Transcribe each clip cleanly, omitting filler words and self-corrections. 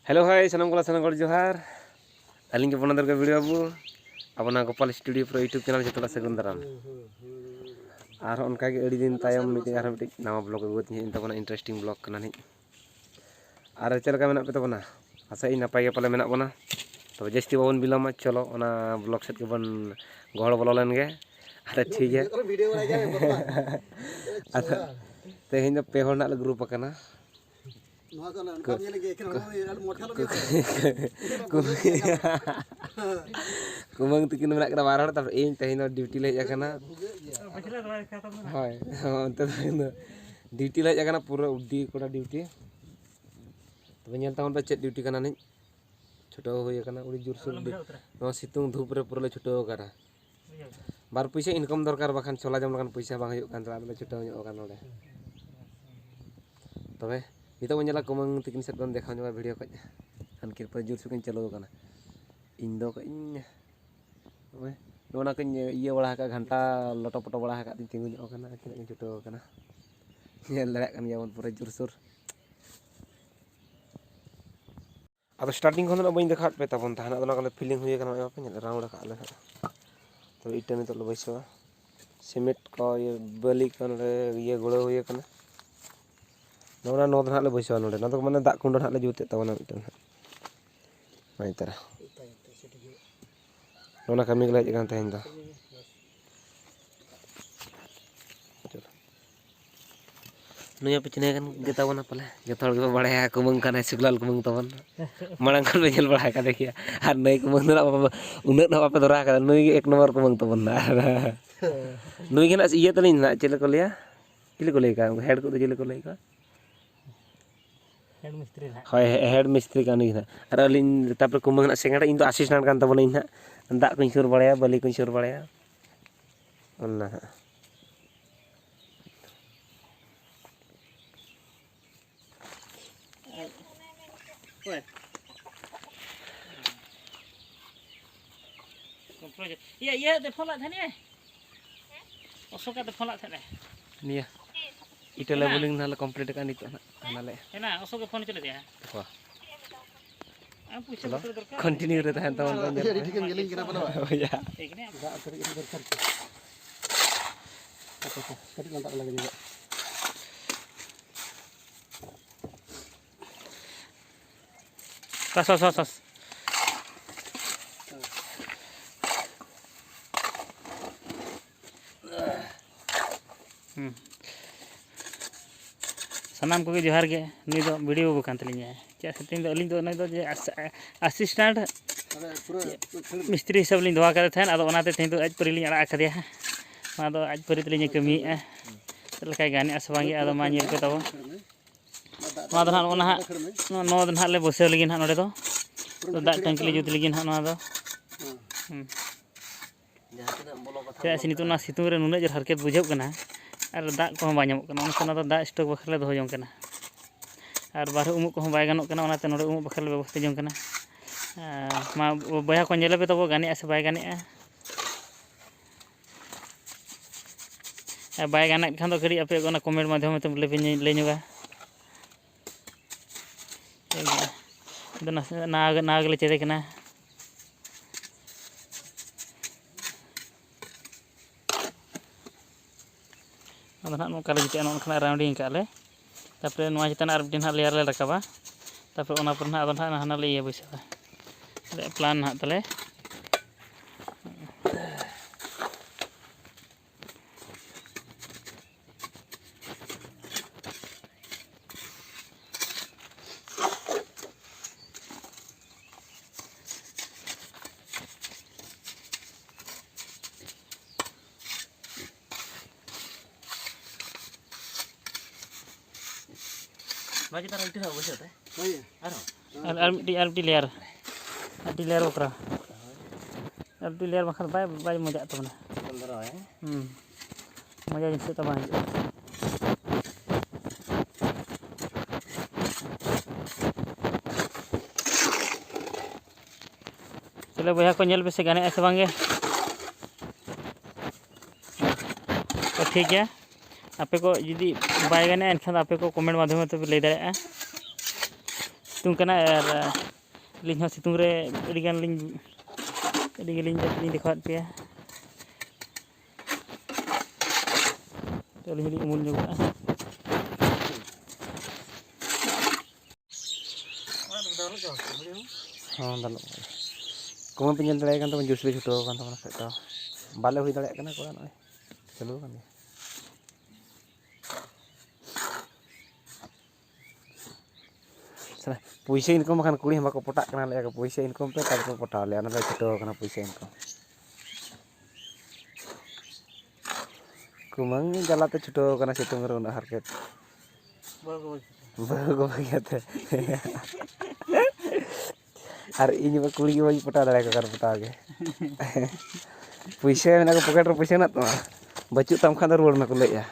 hello hi सनम Cola सनम जोहार अलिंग के बनदर के वीडियो अब Gopal studio pro YouTube channel जो सगुन दाराम और उनका अड़ी दिन तायम मिट्टी नवा ब्लॉग अगुत इंटरेस्टिंग ब्लॉग करना नहीं और चलका मेना पे तबना आशा नपाय के पाले मेना बना तो जस्ती बाबन बिलमा चलो ब्लॉग सेट के बन गहड़ बोलो लेन गे अरे ठीक है तेहन पे हर ना ग्रुप करना कुमंग तकिन मेना करा बार हड़ इन तेहन ड्यूटी ले हजना हाय ड्यूटी ले हजना पूरा उडी कोड़ा ड्यूटी तब नेलता पे चेक ड्यूटी करना नहीं छुटाव हुई उड़ी जोरसोर सितुंग धूप रे पूरा छुटाव करा बार पैसा इनकम दरकार बाखान चला जम लगा पैसा बांग हुई छुटाव तबे नित बन कुमंग तकिन सेट बन देखा वीडियो खनकिर पर जोर सुकिन चलो इन दो इया बड़ा घंटा लटो पटो बड़ा तिंगू छुटाव पूरा जोरसोर अब स्टार्टिंग खन बी देखा पे तबन तहना फिलिंग हुई राउंड तो इटा नित बैसा सीमेंट को बाली को ये गुड़ा हुई नौ ना बैसा ना तो माने दाग कुंड ना जुते तबना मिट्टन ना कमी हजन तेहन नुया पे चिन्ह गेताबना पाले जो बड़ा कुमंग सुगलाल कुमंग तबन मांग खन पे जल बड़ा देखिए और नई कुमंग उन्ना बापे धरा नई एक नंबर कुमंग तबन नई के इये तलिन ना चले को लिया चिली को लैका हेड को चिली को लैका हेड मिस्त्री का नुई और अलिन तापर कुमंग सेंगड़ा इन असिस्टेंट कान तबन इन दाग को सुर बड़ा बाली को सुर बड़ा iya de fola thane osoka de fola thane निया इटा लेवलिंग नाले कंप्लीट का नितो नाले है osoka phone चले दिया वाह am puisa दरकार कंटिन्यू रहता है तवन ठीक है गेलिंग करा बना या ठीक ने दा करी दरकार करी लंटा लगे juga sos सानाम को जोहार के नुई दो वीडियो बो कान तलिया चे सेटिंग दो अलिंग दो नई दो जे असिस्टेंट मिस्त्री हिसाब लिंग दोवा करे थेन आदो ओनाते तेन दो आज परी लिंग अड़ा खदिया मा दो आज परी तलिंग कमी लकाय गाने असबांगी आदो मा नेल पे तबो मा दो ना ओना नो दो ना ले बसे लगी ना नोडे दो दा टंकी जुत लगी ना नो दो चे सिनितो ना सितुंग रे नुने जर हरकत बुझाव कना और दाग को बामोना दाग स्टॉक बखर दो जोंकना और बाहर उमुक को बै गानों नोड़े उमुक बखर व्यवस्था जोंकना मा बया को नेले पे तब गाने से बै गाने बै गाने खान तो कड़ी आपे कमेंट माध्यम लैनोगा नागले चेदे कना नौका जुटे ना राउंडिंग काले तापर चितान और मिट्टी लेयर ले रकाबा तापर हाना ले इया बैसा प्लान ना ताले बाजी तार उल्टी हो बसे होते और मिट्टी लेयर बकरा मिट्टी लेयर बखर बाय मजा तबना मजा जिनसे तब चले बया को नेल पे गाने ऐसे बांगे तो ठीक है आपे को जुदी बाय गाने एनखान आपे को कमेंट माध्यम ते लै दाड़ा सितुंग कना और अलिंग हो सितुंग रे अड़ी गेलिंग दिखावत पेया तो अलिंग उमुल जोगा हाँ दालो कौन पे जल दाड़े तो जुस भी छुटो तो बाले हुई दाड़े को चलो पैसा इनकम खान कुड़ी हम पटा पैसा इनकम पे तब को पटा ले छुटो पैसा इनकम कुमंग जलाते छुटो सितुंग रे उना हारकेट बहु बगियाते और इन कुड़ी के बाई पटा दाड़े पटा के पैसा मेना को पॉकेट रे पैसा ना तो बचू तम खान रुआड़ ना को लैया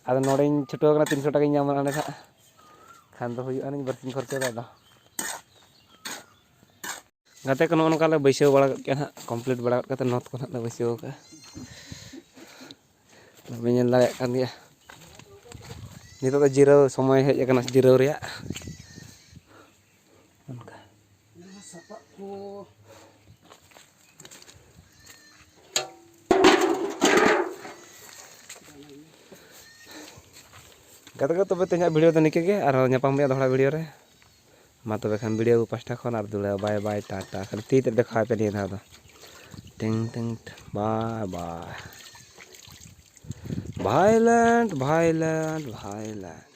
आदो नोड़े छुटो 300 टाका नाम ना खान तो हुई आनी बरसिन खर्चा दा गाते को नोनका ले बैसेव बड़ा के ना कंप्लीट बड़ा करते नोट को ना बैसेव का बेन दाड़े कान गया नितो तो जिराव समय हेज अकना जिराव रिया उनका गाते को तबे तेना वीडियो तो निके के और नापाम बे दोहरा वीडियो रे मा तबे खान वीडियो पास्टा खन और दुला बाय बाय टाटा खाली ती ते देखा पे नहीं था टिंग टिंग bye bye violent violent violent